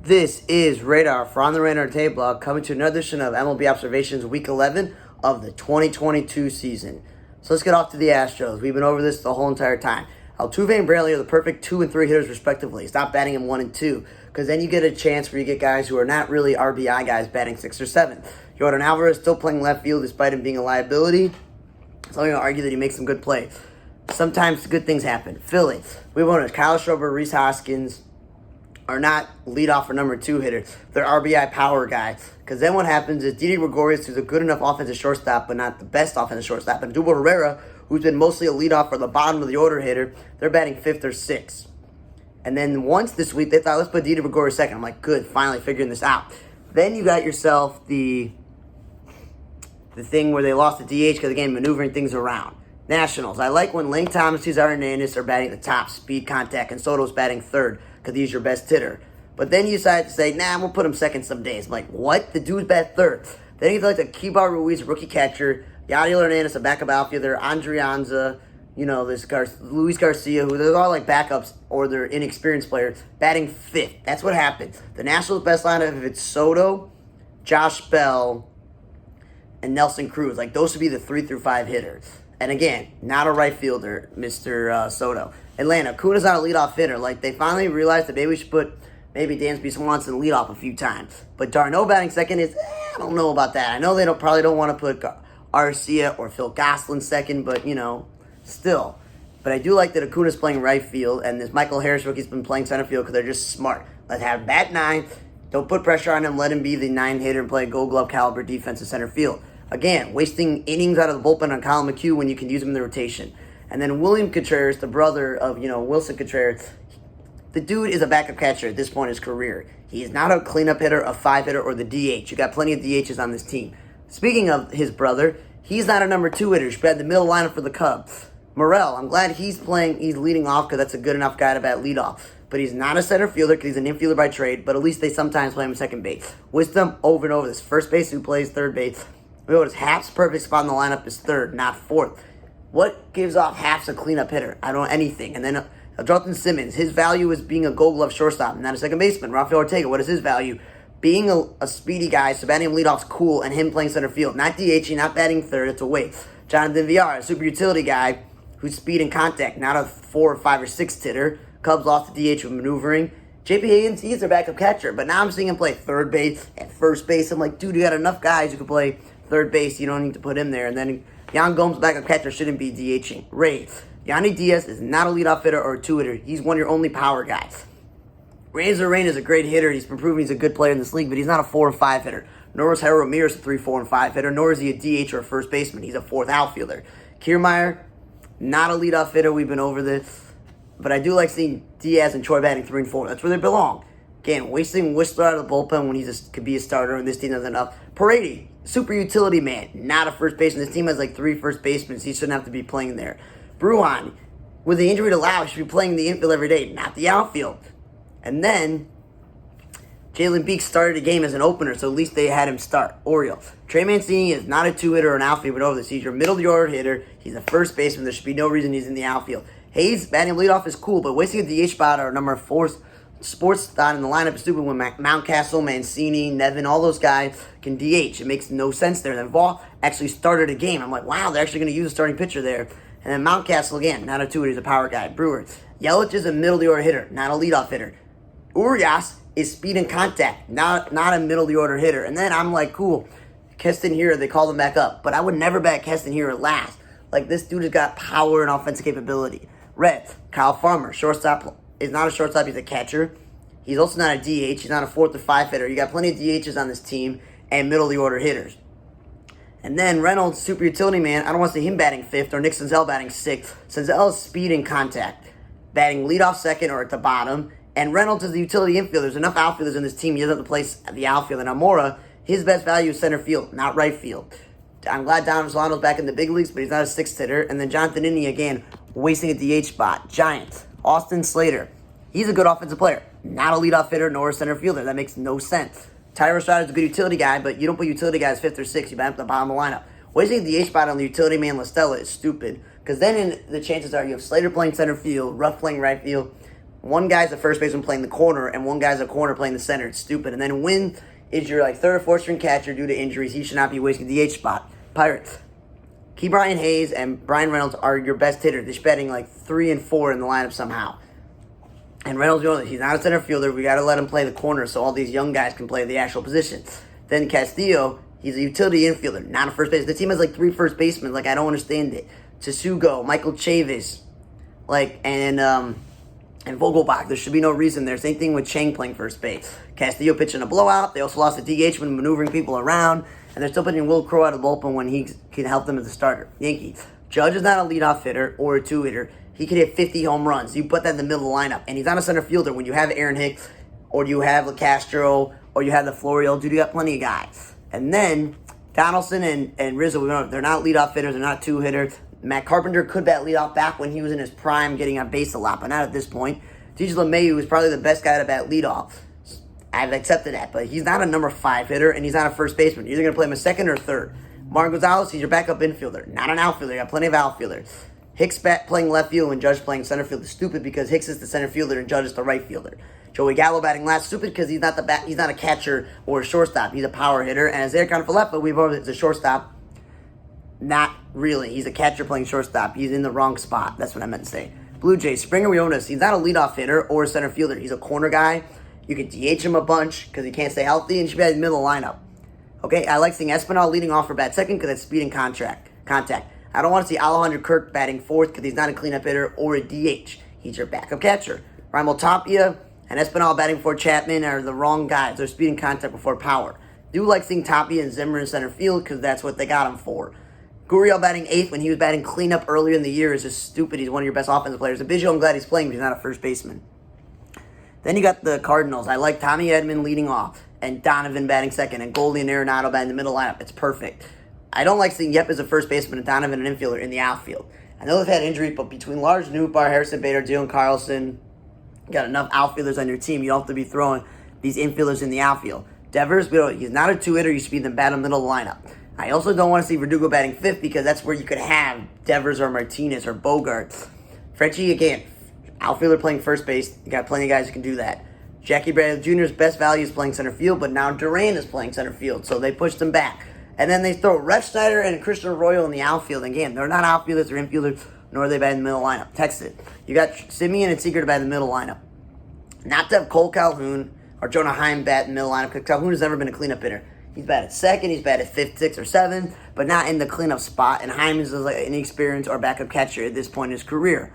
This is Radar for On the Radar Day blog, coming to another edition of MLB Observations Week 11 of the 2022 season. So let's get off to the Astros. We've been over this the whole entire time. Altuve and Brantley are the perfect 2 and 3 hitters respectively. Stop batting them 1 and 2, because then you get a chance where you get guys who are not really RBI guys batting 6 or 7. Jordan Alvarez still playing left field despite him being a liability. So I'm going to argue that he makes some good plays. Sometimes good things happen. Philly, we won Kyle Schwarber, Rhys Hoskins are not leadoff or number 2 hitters. They're RBI power guys. Because then what happens is Didi Gregorius, who's a good enough offensive shortstop, but not the best offensive shortstop, and Dubo Herrera, who's been mostly a leadoff or the bottom of the order hitter, they're batting 5th or 6th. And then once this week, they thought, let's put Didi Gregorius second. I'm like, good, finally figuring this out. Then you got yourself the thing where they lost the DH because, again, maneuvering things around. Nationals, I like when Lane Thomas, Cesar Hernandez are batting at the top, speed, contact, and Soto's batting 3rd because he's your best hitter. But then you decide to say, nah, we'll put him second some days. I'm like, what? The dude's bat 3rd. Then you like the Kibar Ruiz, rookie catcher, Yadiel Hernandez, a backup outfielder, Andrianza, this Luis Garcia, who they're all like backups or they're inexperienced players, batting 5th. That's what happened. The Nationals' best lineup, if it's Soto, Josh Bell, and Nelson Cruz, like those should be the 3 through 5 hitters. And again, not a right fielder, Mr. Soto. Atlanta, Acuna's not a leadoff hitter. Like, they finally realized that maybe we should put Dansby Swanson leadoff a few times. But Darno batting second is, I don't know about that. I know they probably don't want to put Arcia or Phil Gosselin second, but, still. But I do like that Acuna's playing right field, and this Michael Harris rookie's been playing center field because they're just smart. Let's have him bat 9. Don't put pressure on him. Let him be the 9 hitter and play Gold Glove caliber defense in center field. Again, wasting innings out of the bullpen on Colin McHugh when you can use him in the rotation. And then William Contreras, the brother of, Wilson Contreras, the dude is a backup catcher at this point in his career. He is not a cleanup hitter, a 5 hitter, or the DH. You got plenty of DHs on this team. Speaking of his brother, he's not a number 2 hitter. He's had the middle lineup for the Cubs. Morel, I'm glad he's leading off because that's a good enough guy to bat leadoff. But he's not a center fielder because he's an infielder by trade, but at least they sometimes play him second base. Wisdom over and over. This first base who plays third base. We notice Happ's perfect spot in the lineup is 3rd, not 4th. What gives off Happ's a cleanup hitter? I don't know anything. And then Jonathan Simmons, his value is being a Gold Glove shortstop, not a second baseman. Rafael Ortega, what is his value? Being a speedy guy, so batting him leadoff's cool, and him playing center field. Not DHing, not batting 3rd, it's a waste. Jonathan Villar, a super utility guy who's speed and contact, not a 4 or 5 or 6 hitter. Cubs lost the DH with maneuvering. JP Higgins, he's their backup catcher, but now I'm seeing him play 3rd base and 1st base. I'm like, dude, you got enough guys who can play 3rd base. You don't need to put him there. And then Yan Gomes, backup catcher, shouldn't be DHing. Rays, Yanni Diaz is not a leadoff hitter or a 2 hitter. He's one of your only power guys. Razor Rain is a great hitter. He's been proving he's a good player in this league, but he's not a 4 and 5 hitter. Nor is Harold Ramirez a 3, 4, and 5 hitter. Nor is he a DH or a first baseman. He's a 4th outfielder. Kiermaier, not a leadoff hitter. We've been over this. But I do like seeing Diaz and Troy batting 3 and 4. That's where they belong. Again, wasting Whistler out of the bullpen when he could be a starter and this team doesn't enough. Paredes, super utility man, not a first baseman. This team has like 3 first basemen. He shouldn't have to be playing there. Bruhan, with the injury to Lau, should be playing the infield every day, not the outfield. And then Jalen Beeks started a game as an opener, so at least they had him start. Orioles, Trey Mancini is not a 2 hitter or an outfielder over this. He's your middle of the order hitter. He's a first baseman. There should be no reason he's in the outfield. Hayes batting leadoff is cool, but wasting a DH spot or number 4 sports spot in the lineup is stupid when Mountcastle, Mancini, Nevin, all those guys can DH. It makes no sense there. Then Vaughn actually started a game. I'm like, wow, they're actually going to use a starting pitcher there. And then Mountcastle, again, not a 2 hitter, he's a power guy. Brewers, Yelich is a middle of the order hitter, not a leadoff hitter. Urias is speed and contact, not a middle of the order hitter. And then I'm like, cool, Keston Hiura, they called him back up. But I would never bat Keston Hiura last. Like, this dude has got power and offensive capability. Reds, Kyle Farmer, shortstop, is not a shortstop, he's a catcher. He's also not a DH, he's not a 4th or 5 hitter. You got plenty of DHs on this team and middle of the order hitters. And then Reynolds, super utility man, I don't want to see him batting 5th or Nick Senzel batting 6th. Senzel is speed and contact, batting leadoff 2nd or at the bottom. And Reynolds is the utility infielder. There's enough outfielders in this team. He doesn't have to place the outfield. And Amora, his best value is center field, not right field. I'm glad Donovan Solano's back in the big leagues, but he's not a 6th hitter. And then Jonathan Innie, again, wasting a DH spot. Giants, Austin Slater. He's a good offensive player. Not a leadoff hitter nor a center fielder. That makes no sense. Tyler Estrada is a good utility guy, but you don't put utility guys 5th or 6th. You bat up the bottom of the lineup. Wasting the DH spot on the utility man LaStella is stupid, because then the chances are you have Slater playing center field, Ruff playing right field, one guy's a first baseman playing the corner, and one guy's a corner playing the center. It's stupid. And then Wynn is your like third or fourth string catcher due to injuries. He should not be wasting the DH spot. Pirates. Key Brian Hayes and Brian Reynolds are your best hitters. They're batting like 3 and 4 in the lineup somehow. And Reynolds, he's not a center fielder. We got to let him play the corner so all these young guys can play the actual position. Then Castillo, he's a utility infielder, not a first baseman. The team has like 3 first basemen. Like, I don't understand it. Tsugo, Michael Chavis, and Vogelbach. There should be no reason there. Same thing with Chang playing first base. Castillo pitching a blowout. They also lost the DH when maneuvering people around. And they're still putting Will Crowe out of the bullpen when he can help them as a starter. Yankees. Judge is not a leadoff hitter or a 2-hitter. He could hit 50 home runs. You put that in the middle of the lineup. And he's not a center fielder when you have Aaron Hicks or you have LeCastro or you have the Florial. Dude, you got plenty of guys. And then Donaldson and Rizzo, they're not leadoff hitters. They're not 2-hitters. Matt Carpenter could bat leadoff back when he was in his prime getting on base a lot, but not at this point. DJ LeMahieu is probably the best guy to bat leadoff. I've accepted that, but he's not a number 5 hitter, and he's not a first baseman. You're either going to play him a second or third. Martin Gonzalez, he's your backup infielder, not an outfielder. You got plenty of outfielders. Hicks playing left field and Judge playing center field is stupid because Hicks is the center fielder and Judge is the right fielder. Joey Gallo batting last, stupid because he's not a catcher or a shortstop. He's a power hitter, and as Eric Conifalepa, we've already it's a shortstop. Not really. He's a catcher playing shortstop. He's in the wrong spot. That's what I meant to say. Blue Jays, Springer Riones, he's not a leadoff hitter or a center fielder. He's a corner guy. You can DH him a bunch because he can't stay healthy, and he should be at the middle of the lineup. Okay, I like seeing Espinal leading off for bat second because that's speed and contact. I don't want to see Alejandro Kirk batting fourth because he's not a cleanup hitter or a DH. He's your backup catcher. Raimel Tapia and Espinal batting for Chapman are the wrong guys. They're speed and contact before power. Do like seeing Tapia and Zimmer in center field because that's what they got him for. Gurriel batting 8th when he was batting cleanup earlier in the year is just stupid. He's one of your best offensive players. Biggio, I'm glad he's playing, but he's not a first baseman. Then you got the Cardinals. I like Tommy Edman leading off, and Donovan batting second, and Goldie and Arenado batting the middle lineup. It's perfect. I don't like seeing Yep as a first baseman and Donovan an infielder in the outfield. I know they've had injuries, but between Lars Nootbaar, Harrison Bader, Dylan Carlson, you got enough outfielders on your team. You don't have to be throwing these infielders in the outfield. Devers, he's not a 2-hitter. You should be in the bat in the middle of the lineup. I also don't want to see Verdugo batting 5th because that's where you could have Devers or Martinez or Bogarts. Frenchie, again, outfielder playing first base. You got plenty of guys who can do that. Jackie Bradley Jr.'s best value is playing center field, but now Duran is playing center field, so they pushed him back. And then they throw Rex Snyder and Christian Arroyo in the outfield. Again, they're not outfielders or infielders, nor are they bat in the middle lineup. Text it. You got Simeon and Seager to bat in the middle lineup. Not to have Cole Calhoun or Jonah Heim bat in the middle lineup because Calhoun has never been a cleanup hitter. He's batted second, he's batted 5th, 6th, or 7th, but not in the cleanup spot. And Heim is like an inexperienced or backup catcher at this point in his career.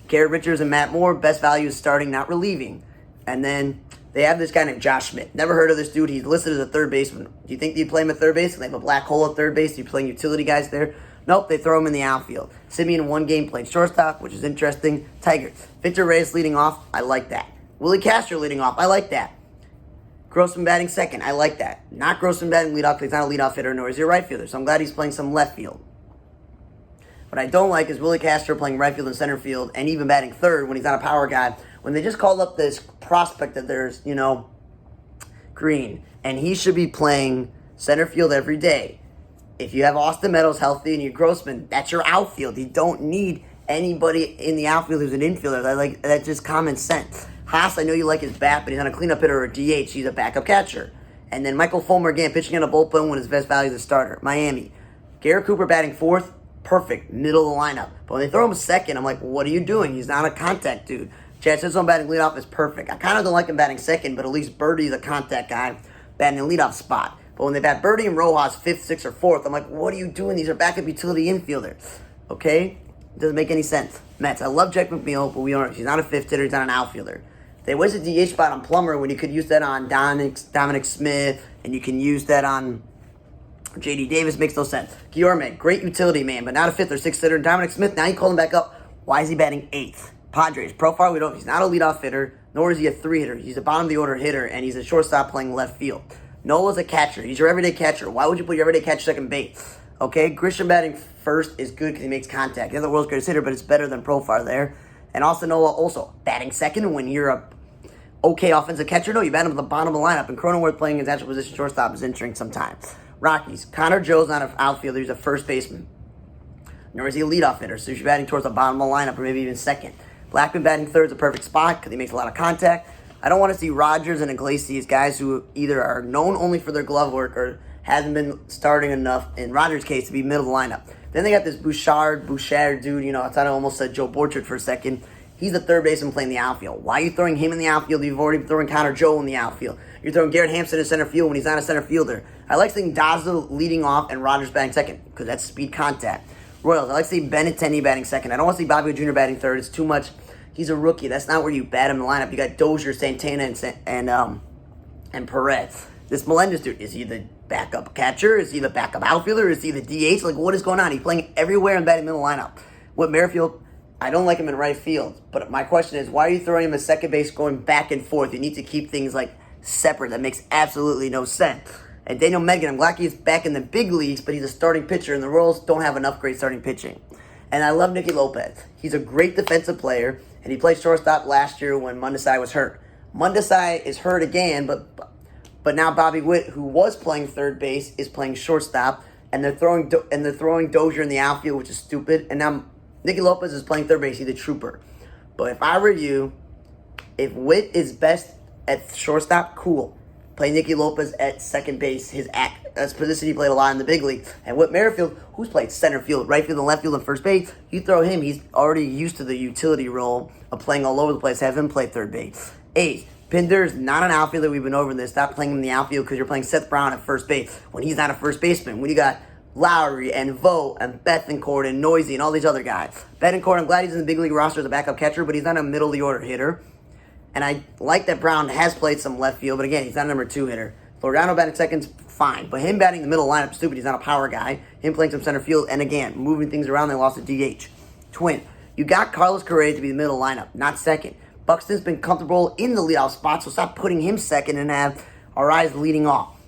Garrett Richards and Matt Moore, best value is starting, not relieving. And then they have this guy named Josh Schmidt. Never heard of this dude. He's listed as a third baseman. Do you think you'd play him at third base? They have a black hole at third base. You're playing utility guys there? Nope, they throw him in the outfield. Simeon in one game played shortstop, which is interesting. Tigers. Victor Reyes leading off. I like that. Willie Castro leading off. I like that. Grossman batting second. I like that. Not Grossman batting leadoff because he's not a leadoff hitter, nor is he a right fielder. So I'm glad he's playing some left field. What I don't like is Willie Castro playing right field and center field and even batting third when he's not a power guy. When they just called up this prospect that there's, Green. And he should be playing center field every day. If you have Austin Meadows healthy and you're Grossman, that's your outfield. You don't need anybody in the outfield who's an infielder. That's just common sense. Haas, I know you like his bat, but he's not a cleanup hitter or a DH. He's a backup catcher. And then Michael Fulmer, again, pitching in a bullpen when his best value is a starter. Miami. Garrett Cooper batting 4th. Perfect. Middle of the lineup. But when they throw him second, I'm like, what are you doing? He's not a contact dude. Chad Sisson batting leadoff is perfect. I kind of don't like him batting second, but at least Birdie's a contact guy batting in the leadoff spot. But when they bat Birdie and Rojas 5th, 6th, or 4th, I'm like, what are you doing? These are backup utility infielders. Okay? It doesn't make any sense. Mets. I love Jack McNeil, but he's not a 5th hitter. He's not an outfielder. They wasted DH spot on Plummer when you could use that on Dominic Smith, and you can use that on J.D. Davis. Makes no sense. Guillorme, great utility man, but not a 5th or 6th hitter. Dominic Smith, now you call him back up. Why is he batting 8th? Padres, profile, he's not a leadoff hitter, nor is he a 3 hitter. He's a bottom of the order hitter, and he's a shortstop playing left field. Nola's a catcher. He's your everyday catcher. Why would you put your everyday catcher second base? Okay, Grisham batting first is good because he makes contact. He's not the world's greatest hitter, but it's better than profile there. And Austin Nola also batting second when you're a okay offensive catcher. No, you bat him at the bottom of the lineup, and Cronenworth playing his actual position shortstop is interesting sometimes. Rockies, Connor Joe's not an outfielder. He's a first baseman. Nor is he a leadoff hitter, so you should be batting towards the bottom of the lineup or maybe even second. Blackman batting third is a perfect spot because he makes a lot of contact. I don't want to see Rogers and Iglesias, guys who either are known only for their glove work or hasn't been starting enough, in Rogers' case, to be middle of the lineup. Then they got this Bouchard dude, I thought I almost said Joe Borchard for a second. He's the third baseman playing the outfield. Why are you throwing him in the outfield? You've already been throwing Connor Joe in the outfield. You're throwing Garrett Hampson in center field when he's not a center fielder. I like seeing Daza leading off and Rogers batting second because that's speed contact. Royals, I like seeing Benintendi batting second. I don't want to see Bobby Jr. batting third. It's too much. He's a rookie. That's not where you bat him in the lineup. You got Dozier, Santana, and Perez. This Melendez dude, is he the backup catcher? Is he the backup outfielder? Is he the DH? Like, what is going on? He's playing everywhere in batting middle lineup. With Merrifield, I don't like him in right field. But my question is, why are you throwing him at second base going back and forth? You need to keep things, like, separate. That makes absolutely no sense. And Daniel Megan, I'm glad he's back in the big leagues, but he's a starting pitcher, and the Royals don't have enough great starting pitching. And I love Nicky Lopez. He's a great defensive player, and he played shortstop last year when Mundasai was hurt. Mundasai is hurt again, but now Bobby Witt, who was playing third base, is playing shortstop, and they're throwing Dozier in the outfield, which is stupid. And now Nicky Lopez is playing third base. He's a trooper. But if I were you, if Witt is best at shortstop, cool. Play Nicky Lopez at second base. That's position he played a lot in the big league. And Whit Merrifield, who's played center field, right field, and left field, and first base, you throw him. He's already used to the utility role of playing all over the place. Have him play third base. Ace, Pinder's not an outfielder. We've been over this. Stop playing him in the outfield because you're playing Seth Brown at first base when he's not a first baseman. When you got Lowry and Vogt and Bethancourt and Noisy and all these other guys. Bethancourt, I'm glad he's in the big league roster as a backup catcher, but he's not a middle of the order hitter. And I like that Brown has played some left field, but again, he's not a number 2 hitter. Loriano batting second's fine, but him batting the middle lineup is stupid. He's not a power guy. Him playing some center field, and again, moving things around, they lost a DH. Twin, you got Carlos Correa to be the middle lineup, not second. Buxton's been comfortable in the leadoff spot, so stop putting him second and have Arise leading off.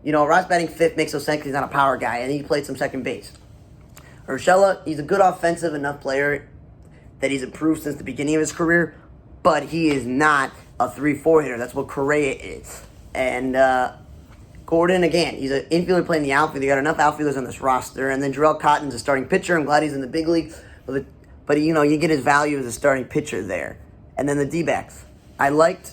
Arise batting fifth makes no sense because he's not a power guy, and he played some second base. Urshela, he's a good offensive enough player that he's improved since the beginning of his career, but he is not a 3-4 hitter. That's what Correa is. And Gordon, again, he's an infielder playing the outfield. You got enough outfielders on this roster. And then Jarrell Cotton's a starting pitcher. I'm glad he's in the big league. But you get his value as a starting pitcher there. And then the D-backs. I liked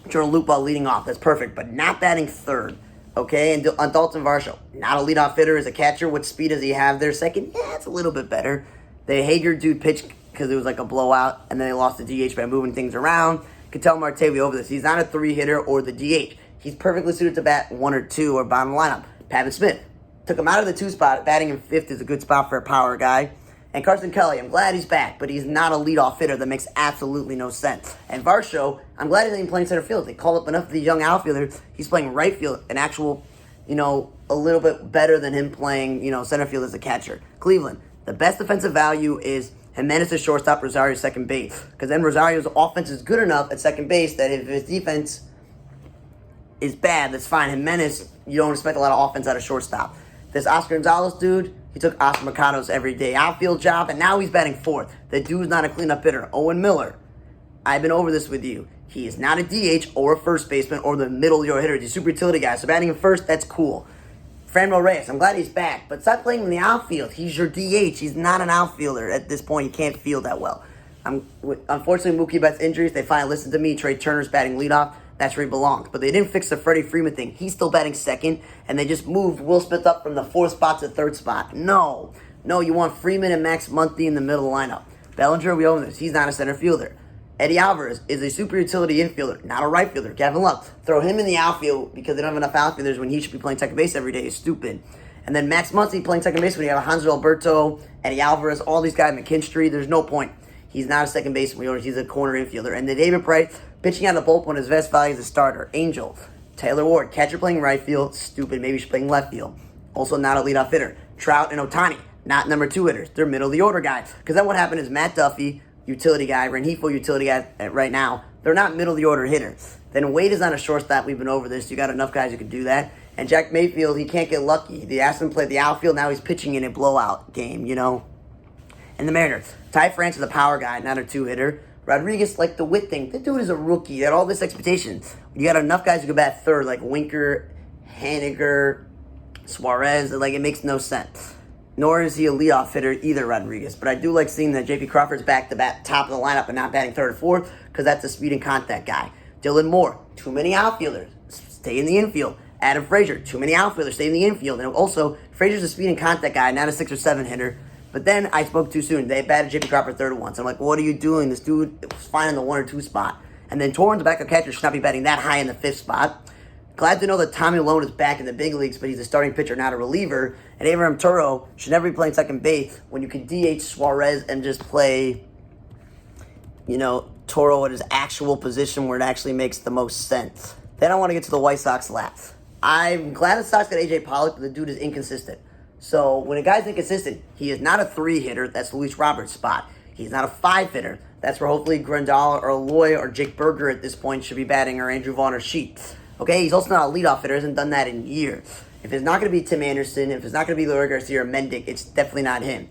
Jordan Lupal leading off. That's perfect. But not batting third. Okay? And on Dalton Varsho, not a leadoff hitter as a catcher. What speed does he have there? Second, yeah, it's a little bit better. The Hager dude pitched because it was like a blowout, and then they lost the DH by moving things around. Could tell Marte we over this. He's not a 3 hitter or the DH. He's perfectly suited to bat 1 or 2 or bottom lineup. Pavin Smith took him out of the 2 spot. Batting in 5th is a good spot for a power guy. And Carson Kelly, I'm glad he's back, but he's not a leadoff hitter. That makes absolutely no sense. And Varsho, I'm glad he's not even playing center field. They call up enough of the young outfielders. He's playing right field, an actual, a little bit better than him playing, center field as a catcher. Cleveland, the best defensive value is Jimenez is shortstop, Rosario second base. Because then Rosario's offense is good enough at second base that if his defense is bad, that's fine. Jimenez, you don't expect a lot of offense out of shortstop. This Oscar Gonzalez dude, he took Oscar Mercado's everyday outfield job, and now he's batting 4th. The dude's not a cleanup hitter. Owen Miller, I've been over this with you. He is not a DH or a first baseman or the middle of your hitter. He's a super utility guy, so batting him first, that's cool. Franmil Reyes, I'm glad he's back, but stop playing in the outfield. He's your DH. He's not an outfielder at this point. He can't field that well. Unfortunately, Mookie Betts' injuries, they finally listened to me. Trey Turner's batting leadoff. That's where he belongs. But they didn't fix the Freddie Freeman thing. He's still batting second, and they just moved Will Smith up from the 4th spot to the 3rd spot. No, you want Freeman and Max Muncy in the middle lineup. Bellinger, we own this. He's not a center fielder. Eddie Alvarez is a super utility infielder, not a right fielder. Gavin Lux, throw him in the outfield because they don't have enough outfielders when he should be playing second base every day is stupid. And then Max Muncy playing second base when you have Hanser Alberto, Eddie Alvarez, all these guys, McKinstry, there's no point. He's not a second baseman, he's a corner infielder. And then David Price, pitching out of the bullpen, his best value as a starter. Angel, Taylor Ward, catcher playing right field, stupid, maybe she's playing left field. Also not a leadoff hitter. Trout and Ohtani, not number 2 hitters. They're middle of the order guys. Because then what happened is Matt Duffy, utility guy, Rengifo, utility guy right now, they're not middle of the order hitters. Then Wade is not a shortstop. We've been over this. You got enough guys who can do that. And Jack Mayfield, he can't get lucky. They asked him to play the outfield. Now he's pitching in a blowout game, And the Mariners, Ty France is a power guy, not a 2 hitter. Rodriguez, like the Witt thing, the dude is a rookie. He had all this expectation. You got enough guys who can bat third, like Winker, Haniger, Suarez. It makes no sense. nor is he a leadoff hitter either, Rodriguez. But I do like seeing that J.P. Crawford's back to bat top of the lineup and not batting third or fourth because that's a speed and contact guy. Dylan Moore, too many outfielders, stay in the infield. Adam Frazier, too many outfielders, stay in the infield. And also, Frazier's a speed and contact guy, not a 6 or 7 hitter. But then I spoke too soon. They batted J.P. Crawford third once. I'm like, what are you doing? This dude was fine in the 1 or 2 spot. And then Torrens, the backup catcher, should not be batting that high in the 5th spot. Glad to know that Tommy Lohn is back in the big leagues, but he's a starting pitcher, not a reliever. And Abraham Turo should never be playing second base when you can DH Suarez and just play, Toro at his actual position where it actually makes the most sense. Then I want to get to the White Sox last. I'm glad the Sox got A.J. Pollock, but the dude is inconsistent. So when a guy's inconsistent, he is not a 3 hitter. That's Luis Roberts' spot. He's not a 5 hitter. That's where hopefully Grandal or Loy or Jake Berger at this point should be batting, or Andrew Vaughn or Sheets. Okay, he's also not a leadoff hitter. Hasn't done that in years. If it's not going to be Tim Anderson, if it's not going to be Leury Garcia or Mendick, it's definitely not him.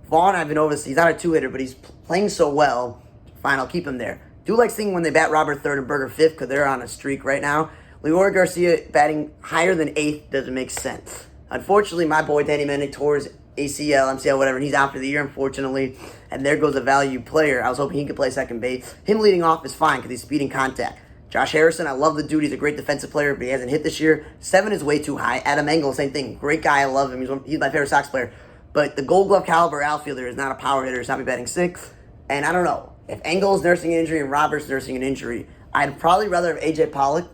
Vaughn, I've been over this. He's not a 2 hitter, but he's playing so well. Fine, I'll keep him there. Do like seeing when they bat Robert third and Berger 5th because they're on a streak right now. Leury Garcia batting higher than 8th doesn't make sense. Unfortunately, my boy Danny Mendick tore his ACL, MCL, whatever, and he's out for the year, unfortunately. And there goes a value player. I was hoping he could play second base. Him leading off is fine because he's speeding contact. Josh Harrison, I love the dude. He's a great defensive player, but he hasn't hit this year. 7 is way too high. Adam Engel, same thing. Great guy. I love him. He's my favorite Sox player. But the Gold Glove caliber outfielder is not a power hitter. He's not be batting 6th. And I don't know. If Engel's nursing an injury and Roberts nursing an injury, I'd probably rather have A.J. Pollock,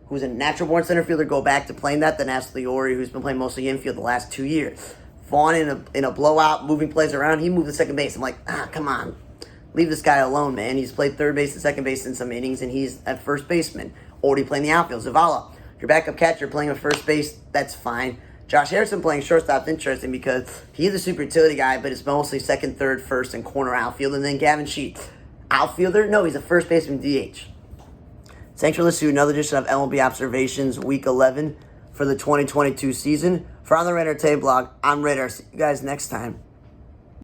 who's a natural-born center fielder, go back to playing that than ask Leury, who's been playing mostly infield the last 2 years. Vaughn in a blowout, moving plays around, he moved to second base. I'm like, come on. Leave this guy alone, man. He's played third base and second base in some innings, and he's at first baseman. Already playing the outfield. Zavala, your backup catcher playing at first base, that's fine. Josh Harrison playing shortstop's interesting because he's a super utility guy, but it's mostly second, third, first, and corner outfield. And then Gavin Sheets, outfielder? No, he's a first baseman DH. Thanks for listening to another edition of MLB Observations Week 11 for the 2022 season. For On the Radar Today blog, I'm Radar. See you guys next time.